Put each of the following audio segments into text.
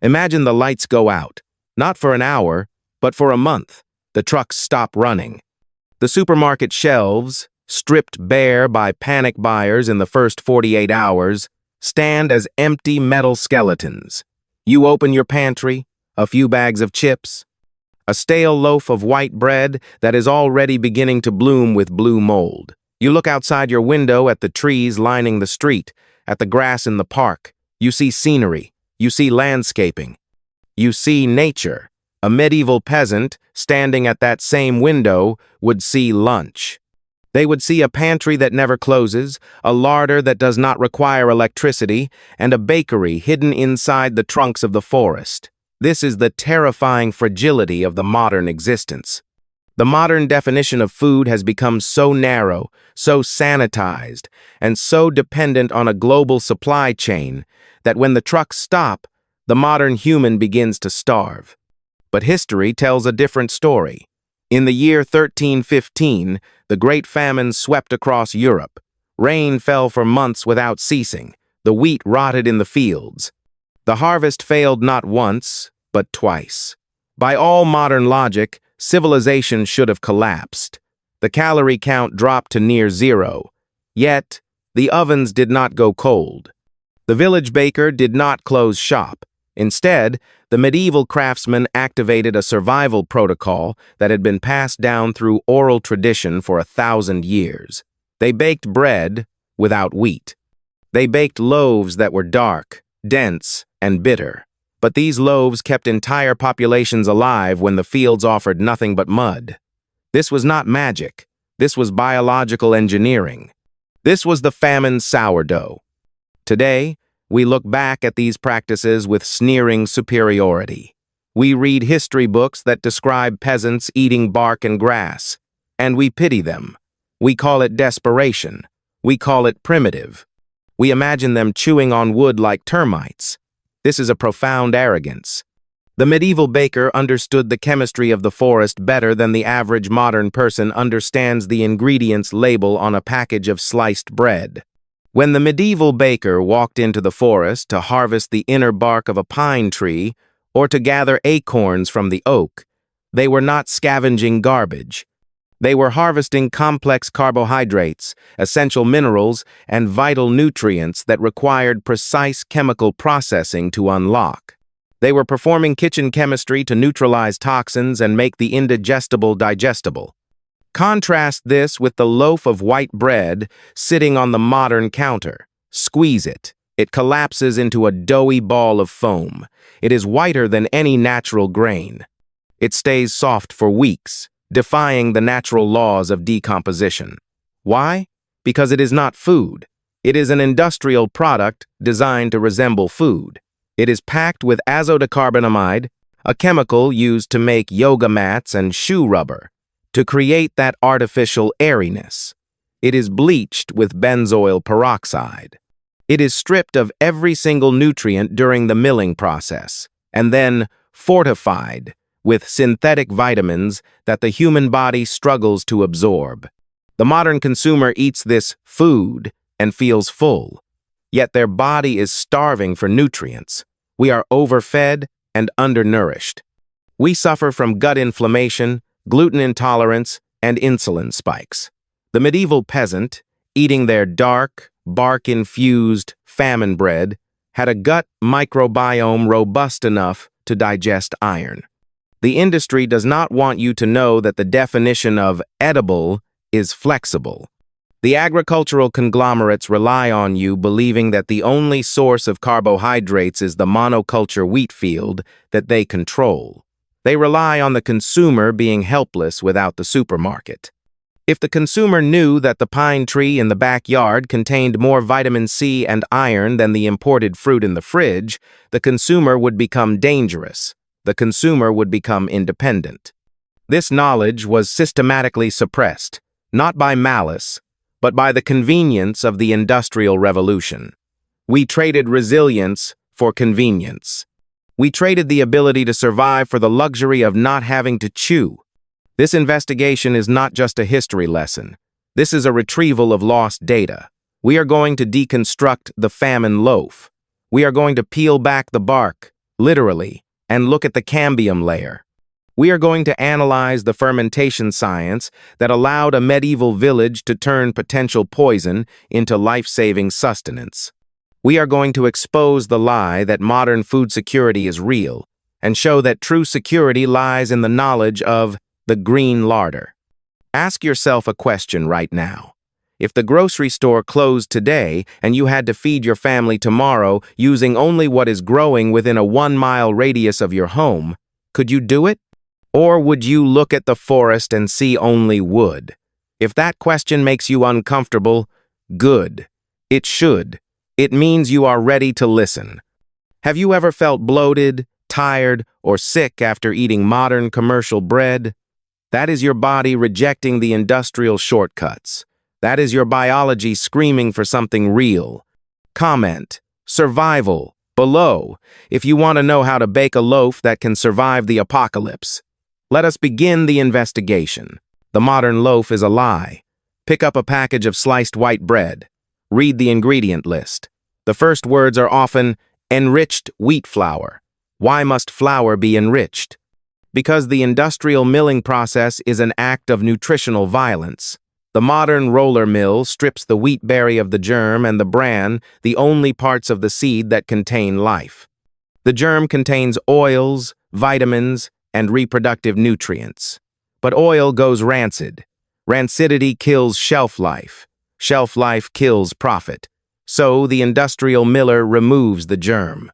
Imagine the lights go out, not for an hour, but for a month. The trucks stop running. The supermarket shelves, stripped bare by panic buyers in the first 48 hours, stand as empty metal skeletons. You open your pantry, a few bags of chips, a stale loaf of white bread that is already beginning to bloom with blue mold. You look outside your window at the trees lining the street, at the grass in the park. You see scenery. You see landscaping. You see nature. A medieval peasant standing at that same window would see lunch. They would see a pantry that never closes, a larder that does not require electricity, and a bakery hidden inside the trunks of the forest. This is the terrifying fragility of the modern existence. The modern definition of food has become so narrow, so sanitized, and so dependent on a global supply chain that when the trucks stop, the modern human begins to starve. But history tells a different story. In the year 1315, the Great Famine swept across Europe. Rain fell for months without ceasing. The wheat rotted in the fields. The harvest failed not once, but twice. By all modern logic, civilization should have collapsed. The calorie count dropped to near zero. Yet, the ovens did not go cold. The village baker did not close shop. Instead, the medieval craftsman activated a survival protocol that had been passed down through oral tradition for 1,000 years. They baked bread without wheat. They baked loaves that were dark, dense, and bitter. But these loaves kept entire populations alive when the fields offered nothing but mud. This was not magic. This was biological engineering. This was the famine sourdough. Today, we look back at these practices with sneering superiority. We read history books that describe peasants eating bark and grass, and we pity them. We call it desperation. We call it primitive. We imagine them chewing on wood like termites. This is a profound arrogance. The medieval baker understood the chemistry of the forest better than the average modern person understands the ingredients label on a package of sliced bread. When the medieval baker walked into the forest to harvest the inner bark of a pine tree or to gather acorns from the oak, they were not scavenging garbage. They were harvesting complex carbohydrates, essential minerals, and vital nutrients that required precise chemical processing to unlock. They were performing kitchen chemistry to neutralize toxins and make the indigestible digestible. Contrast this with the loaf of white bread sitting on the modern counter. Squeeze it. It collapses into a doughy ball of foam. It is whiter than any natural grain. It stays soft for weeks, defying the natural laws of decomposition. Why? Because it is not food. It is an industrial product designed to resemble food. It is packed with azotocarbonamide, a chemical used to make yoga mats and shoe rubber, to create that artificial airiness. It is bleached with benzoyl peroxide. It is stripped of every single nutrient during the milling process, and then fortified with synthetic vitamins that the human body struggles to absorb. The modern consumer eats this food and feels full, yet their body is starving for nutrients. We are overfed and undernourished. We suffer from gut inflammation, gluten intolerance, and insulin spikes. The medieval peasant, eating their dark, bark-infused famine bread, had a gut microbiome robust enough to digest iron. The industry does not want you to know that the definition of edible is flexible. The agricultural conglomerates rely on you believing that the only source of carbohydrates is the monoculture wheat field that they control. They rely on the consumer being helpless without the supermarket. If the consumer knew that the pine tree in the backyard contained more vitamin C and iron than the imported fruit in the fridge, the consumer would become dangerous. The consumer would become independent. This knowledge was systematically suppressed, not by malice, but by the convenience of the Industrial Revolution. We traded resilience for convenience. We traded the ability to survive for the luxury of not having to chew. This investigation is not just a history lesson. This is a retrieval of lost data. We are going to deconstruct the famine loaf. We are going to peel back the bark, literally, and look at the cambium layer. We are going to analyze the fermentation science that allowed a medieval village to turn potential poison into life-saving sustenance. We are going to expose the lie that modern food security is real and show that true security lies in the knowledge of the green larder. Ask yourself a question right now. If the grocery store closed today and you had to feed your family tomorrow using only what is growing within a 1-mile radius of your home, could you do it? Or would you look at the forest and see only wood? If that question makes you uncomfortable, good. It should. It means you are ready to listen. Have you ever felt bloated, tired, or sick after eating modern commercial bread? That is your body rejecting the industrial shortcuts. That is your biology screaming for something real. Comment, survival, below, if you want to know how to bake a loaf that can survive the apocalypse. Let us begin the investigation. The modern loaf is a lie. Pick up a package of sliced white bread. Read the ingredient list. The first words are often, enriched wheat flour. Why must flour be enriched? Because the industrial milling process is an act of nutritional violence. The modern roller mill strips the wheat berry of the germ and the bran, the only parts of the seed that contain life. The germ contains oils, vitamins, and reproductive nutrients. But oil goes rancid. Rancidity kills shelf life. Shelf life kills profit. So the industrial miller removes the germ.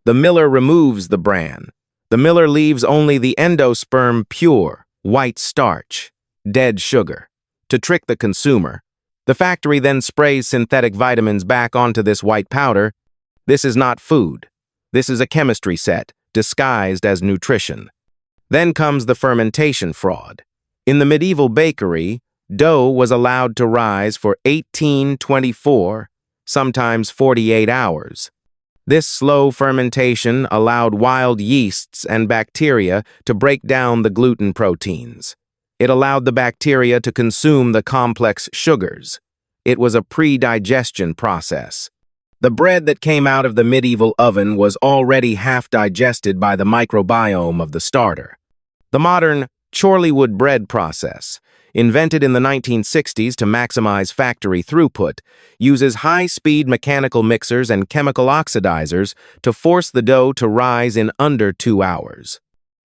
The miller removes the bran. The miller leaves only the endosperm pure, white starch, dead sugar. To trick the consumer, the factory then sprays synthetic vitamins back onto this white powder. This is not food. This is a chemistry set, disguised as nutrition. Then comes the fermentation fraud. In the medieval bakery, dough was allowed to rise for 18, 24, sometimes 48 hours. This slow fermentation allowed wild yeasts and bacteria to break down the gluten proteins. It allowed the bacteria to consume the complex sugars. It was a pre-digestion process. The bread that came out of the medieval oven was already half digested by the microbiome of the starter. The modern Chorleywood bread process, invented in the 1960s to maximize factory throughput, uses high-speed mechanical mixers and chemical oxidizers to force the dough to rise in under 2 hours.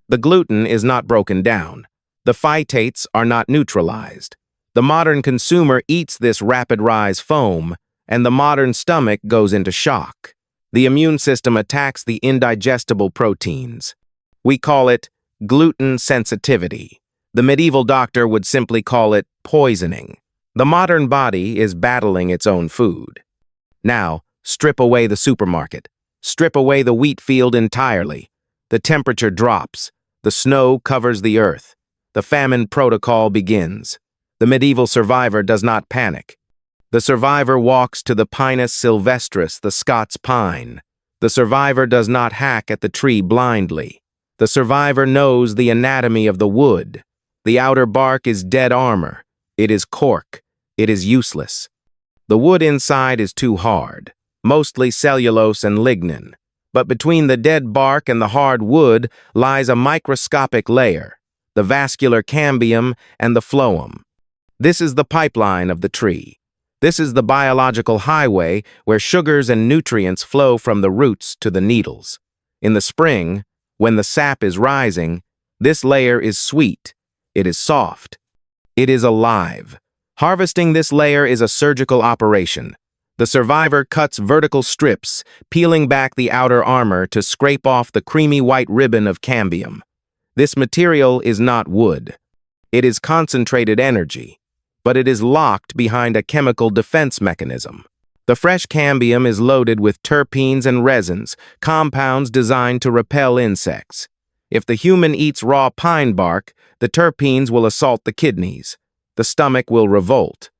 The gluten is not broken down. The phytates are not neutralized. The modern consumer eats this rapid-rise foam, and the modern stomach goes into shock. The immune system attacks the indigestible proteins. We call it gluten sensitivity. The medieval doctor would simply call it poisoning. The modern body is battling its own food. Now, strip away the supermarket. Strip away the wheat field entirely. The temperature drops. The snow covers the earth. The famine protocol begins. The medieval survivor does not panic. The survivor walks to the Pinus sylvestris, the Scots pine. The survivor does not hack at the tree blindly. The survivor knows the anatomy of the wood. The outer bark is dead armor. It is cork. It is useless. The wood inside is too hard, mostly cellulose and lignin. But between the dead bark and the hard wood lies a microscopic layer, the vascular cambium and the phloem. This is the pipeline of the tree. This is the biological highway where sugars and nutrients flow from the roots to the needles. In the spring, when the sap is rising, this layer is sweet. It is soft. It is alive. Harvesting this layer is a surgical operation. The survivor cuts vertical strips, peeling back the outer armor to scrape off the creamy white ribbon of cambium. This material is not wood. It is concentrated energy, but it is locked behind a chemical defense mechanism. The fresh cambium is loaded with terpenes and resins, compounds designed to repel insects. If the human eats raw pine bark, the terpenes will assault the kidneys. The stomach will revolt.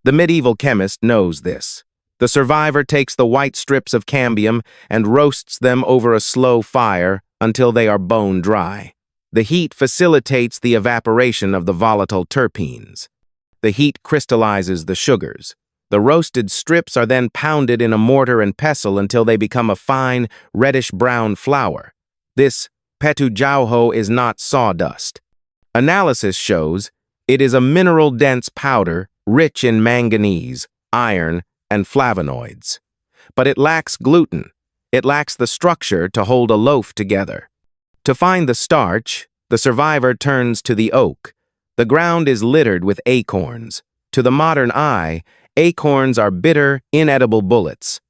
The medieval chemist knows this. The survivor takes the white strips of cambium and roasts them over a slow fire until they are bone dry. The heat facilitates the evaporation of the volatile terpenes. The heat crystallizes the sugars. The roasted strips are then pounded in a mortar and pestle until they become a fine, reddish-brown flour. This petujauho is not sawdust. Analysis shows it is a mineral-dense powder rich in manganese, iron, and flavonoids. But it lacks gluten. It lacks the structure to hold a loaf together. To find the starch, the survivor turns to the oak. The ground is littered with acorns. To the modern eye, acorns are bitter, inedible bullets.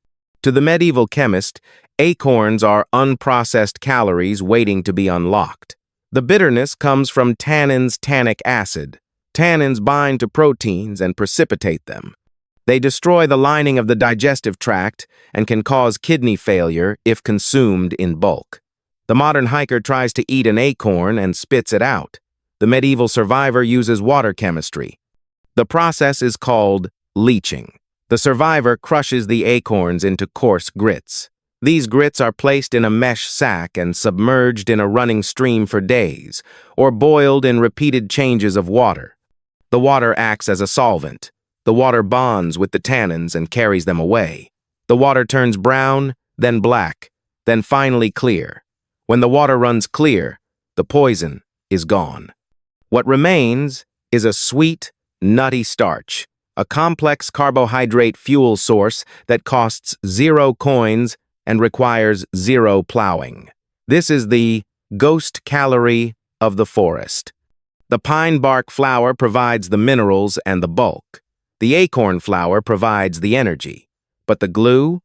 To the medieval chemist, acorns are unprocessed calories waiting to be unlocked. The bitterness comes from tannins, tannic acid. Tannins bind to proteins and precipitate them. They destroy the lining of the digestive tract and can cause kidney failure if consumed in bulk. The modern hiker tries to eat an acorn and spits it out. The medieval survivor uses water chemistry. The process is called leaching. The survivor crushes the acorns into coarse grits. These grits are placed in a mesh sack and submerged in a running stream for days, or boiled in repeated changes of water. The water acts as a solvent. The water bonds with the tannins and carries them away. The water turns brown, then black, then finally clear. When the water runs clear, the poison is gone. What remains is a sweet, nutty starch, a complex carbohydrate fuel source that costs 0 coins and requires 0 plowing. This is the ghost calorie of the forest. The pine bark flour provides the minerals and the bulk. The acorn flour provides the energy. But the glue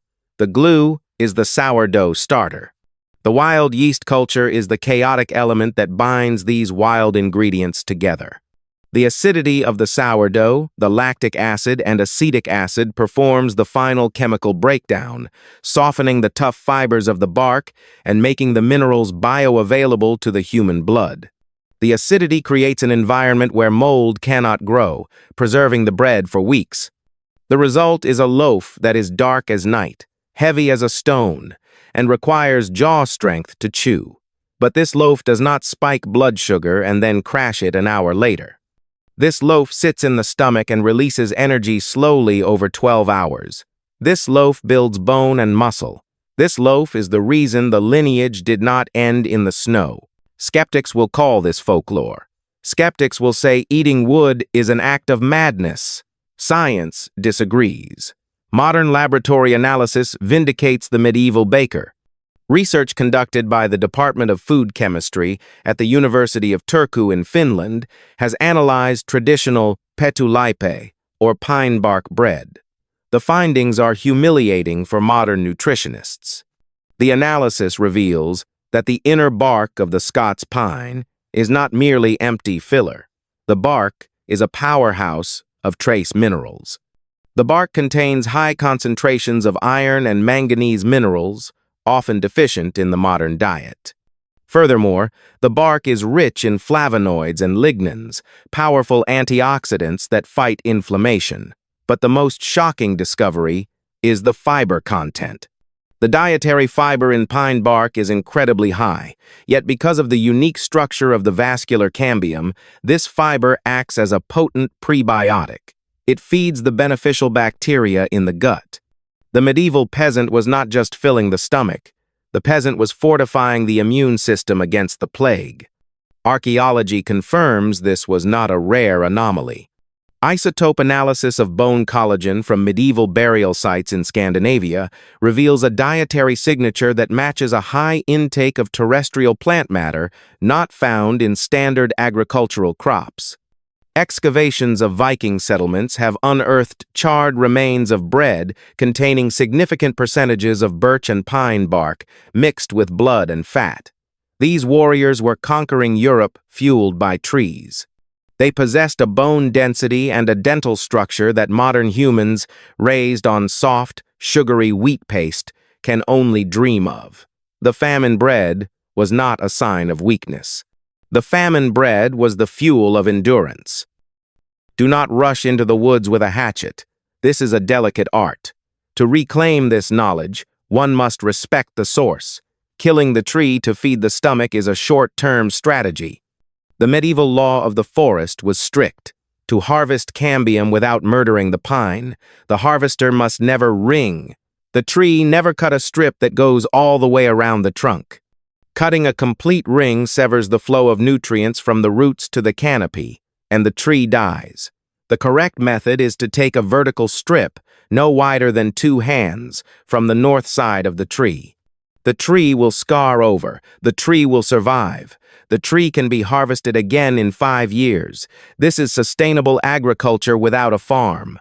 is the sourdough starter. The wild yeast culture is the chaotic element that binds these wild ingredients together. The acidity of the sourdough, the lactic acid and acetic acid performs the final chemical breakdown, softening the tough fibers of the bark and making the minerals bioavailable to the human blood. The acidity creates an environment where mold cannot grow, preserving the bread for weeks. The result is a loaf that is dark as night, heavy as a stone, and requires jaw strength to chew. But this loaf does not spike blood sugar and then crash it an hour later. This loaf sits in the stomach and releases energy slowly over 12 hours. This loaf builds bone and muscle. This loaf is the reason the lineage did not end in the snow. Skeptics will call this folklore. Skeptics will say eating wood is an act of madness. Science disagrees. Modern laboratory analysis vindicates the medieval baker. Research conducted by the Department of Food Chemistry at the University of Turku in Finland has analyzed traditional petulaipe, or pine bark bread. The findings are humiliating for modern nutritionists. The analysis reveals that the inner bark of the Scots pine is not merely empty filler. The bark is a powerhouse of trace minerals. The bark contains high concentrations of iron and manganese minerals, often deficient in the modern diet. Furthermore, the bark is rich in flavonoids and lignans, powerful antioxidants that fight inflammation. But the most shocking discovery is the fiber content. The dietary fiber in pine bark is incredibly high, yet because of the unique structure of the vascular cambium, this fiber acts as a potent prebiotic. It feeds the beneficial bacteria in the gut. The medieval peasant was not just filling the stomach. The peasant was fortifying the immune system against the plague. Archaeology confirms this was not a rare anomaly. Isotope analysis of bone collagen from medieval burial sites in Scandinavia reveals a dietary signature that matches a high intake of terrestrial plant matter not found in standard agricultural crops. Excavations of Viking settlements have unearthed charred remains of bread containing significant percentages of birch and pine bark mixed with blood and fat. These warriors were conquering Europe fueled by trees. They possessed a bone density and a dental structure that modern humans, raised on soft, sugary wheat paste, can only dream of. The famine bread was not a sign of weakness. The famine bread was the fuel of endurance. Do not rush into the woods with a hatchet. This is a delicate art. To reclaim this knowledge, one must respect the source. Killing the tree to feed the stomach is a short-term strategy. The medieval law of the forest was strict. To harvest cambium without murdering the pine, the harvester must never ring. The tree never cut a strip that goes all the way around the trunk. Cutting a complete ring severs the flow of nutrients from the roots to the canopy, and the tree dies. The correct method is to take a vertical strip, no wider than 2 hands, from the north side of the tree. The tree will scar over. The tree will survive. The tree can be harvested again in 5 years. This is sustainable agriculture without a farm.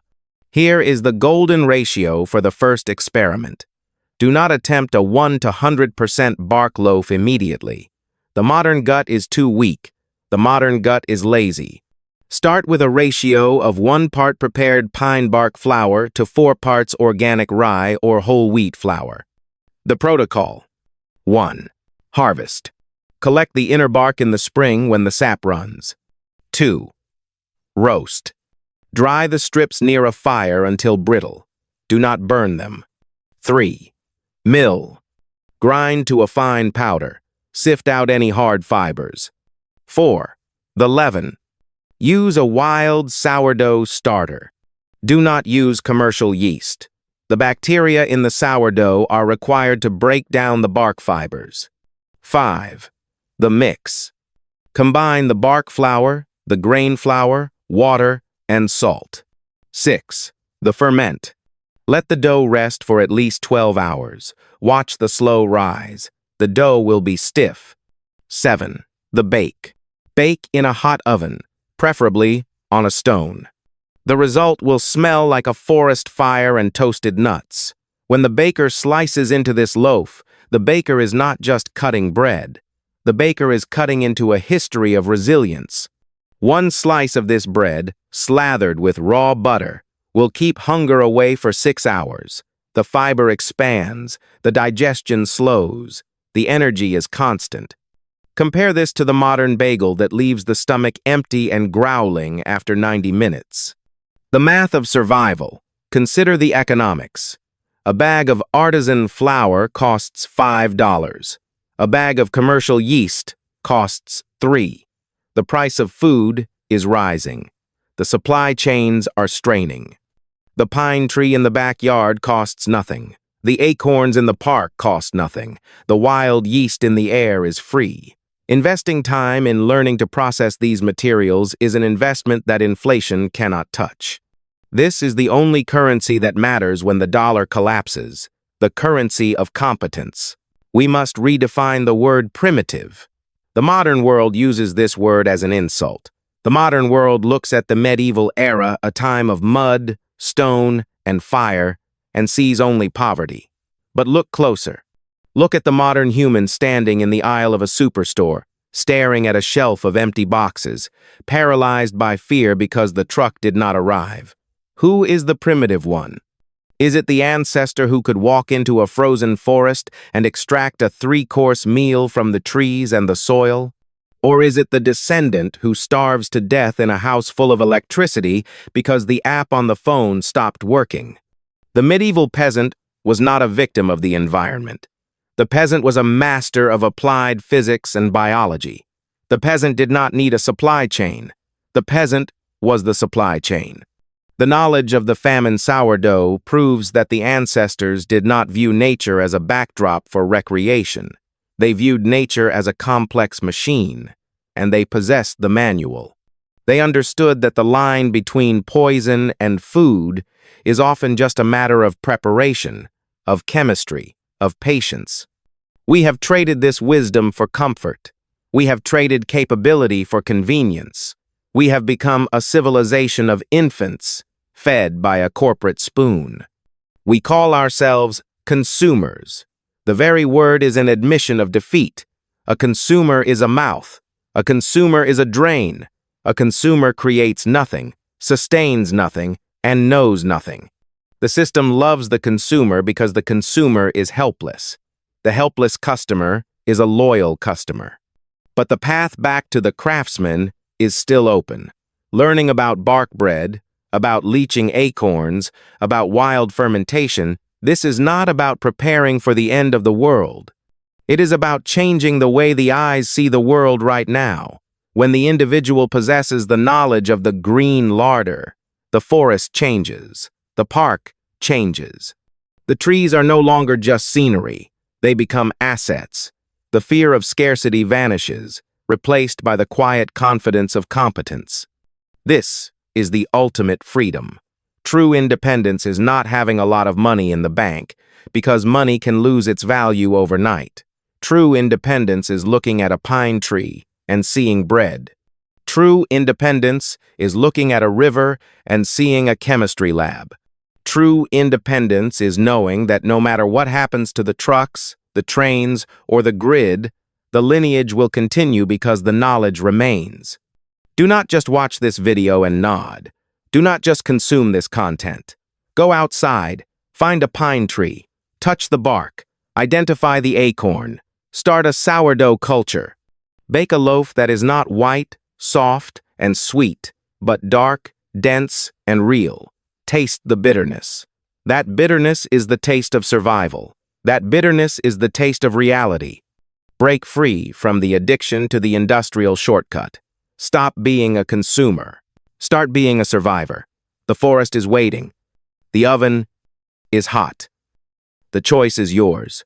Here is the golden ratio for the first experiment. Do not attempt a 1 to 100% bark loaf immediately. The modern gut is too weak. The modern gut is lazy. Start with a ratio of 1 part prepared pine bark flour to 4 parts organic rye or whole wheat flour. The protocol. 1. Harvest. Collect the inner bark in the spring when the sap runs. 2. Roast. Dry the strips near a fire until brittle. Do not burn them. 3. Mill. Grind to a fine powder. Sift out any hard fibers. 4. The leaven. Use a wild sourdough starter. Do not use commercial yeast. The bacteria in the sourdough are required to break down the bark fibers. 5. The mix. Combine the bark flour, the grain flour, water, and salt. 6. The ferment. Let the dough rest for at least 12 hours. Watch the slow rise. The dough will be stiff. 7. The bake. Bake in a hot oven, preferably on a stone. The result will smell like a forest fire and toasted nuts. When the baker slices into this loaf, the baker is not just cutting bread. The baker is cutting into a history of resilience. 1 slice of this bread, slathered with raw butter, will keep hunger away for 6 hours. The fiber expands, the digestion slows, the energy is constant. Compare this to the modern bagel that leaves the stomach empty and growling after 90 minutes. The math of survival. Consider the economics. A bag of artisan flour costs $5. A bag of commercial yeast costs $3. The price of food is rising. The supply chains are straining. The pine tree in the backyard costs nothing. The acorns in the park cost nothing. The wild yeast in the air is free. Investing time in learning to process these materials is an investment that inflation cannot touch. This is the only currency that matters when the dollar collapses, the currency of competence. We must redefine the word primitive. The modern world uses this word as an insult. The modern world looks at the medieval era, a time of mud, stone, and fire, and sees only poverty. But look closer. Look at the modern human standing in the aisle of a superstore, staring at a shelf of empty boxes, paralyzed by fear because the truck did not arrive. Who is the primitive one? Is it the ancestor who could walk into a frozen forest and extract a 3-course meal from the trees and the soil? Or is it the descendant who starves to death in a house full of electricity because the app on the phone stopped working? The medieval peasant was not a victim of the environment. The peasant was a master of applied physics and biology. The peasant did not need a supply chain. The peasant was the supply chain. The knowledge of the famine sourdough proves that the ancestors did not view nature as a backdrop for recreation. They viewed nature as a complex machine, and they possessed the manual. They understood that the line between poison and food is often just a matter of preparation, of chemistry, of patience. We have traded this wisdom for comfort. We have traded capability for convenience. We have become a civilization of infants, fed by a corporate spoon. We call ourselves consumers. The very word is an admission of defeat. A consumer is a mouth. A consumer is a drain. A consumer creates nothing, sustains nothing, and knows nothing. The system loves the consumer because the consumer is helpless. The helpless customer is a loyal customer. But the path back to the craftsman is still open. Learning about bark bread, about leaching acorns, about wild fermentation, this is not about preparing for the end of the world. It is about changing the way the eyes see the world right now. When the individual possesses the knowledge of the green larder, the forest changes, the park changes. The trees are no longer just scenery. They become assets. The fear of scarcity vanishes, replaced by the quiet confidence of competence. This is the ultimate freedom. True independence is not having a lot of money in the bank, because money can lose its value overnight. True independence is looking at a pine tree and seeing bread. True independence is looking at a river and seeing a chemistry lab. True independence is knowing that no matter what happens to the trucks, the trains, or the grid, the lineage will continue because the knowledge remains. Do not just watch this video and nod. Do not just consume this content. Go outside, find a pine tree, touch the bark, identify the acorn, start a sourdough culture. Bake a loaf that is not white, soft, and sweet, but dark, dense, and real. Taste the bitterness. That bitterness is the taste of survival. That bitterness is the taste of reality. Break free from the addiction to the industrial shortcut. Stop being a consumer. Start being a survivor. The forest is waiting. The oven is hot. The choice is yours.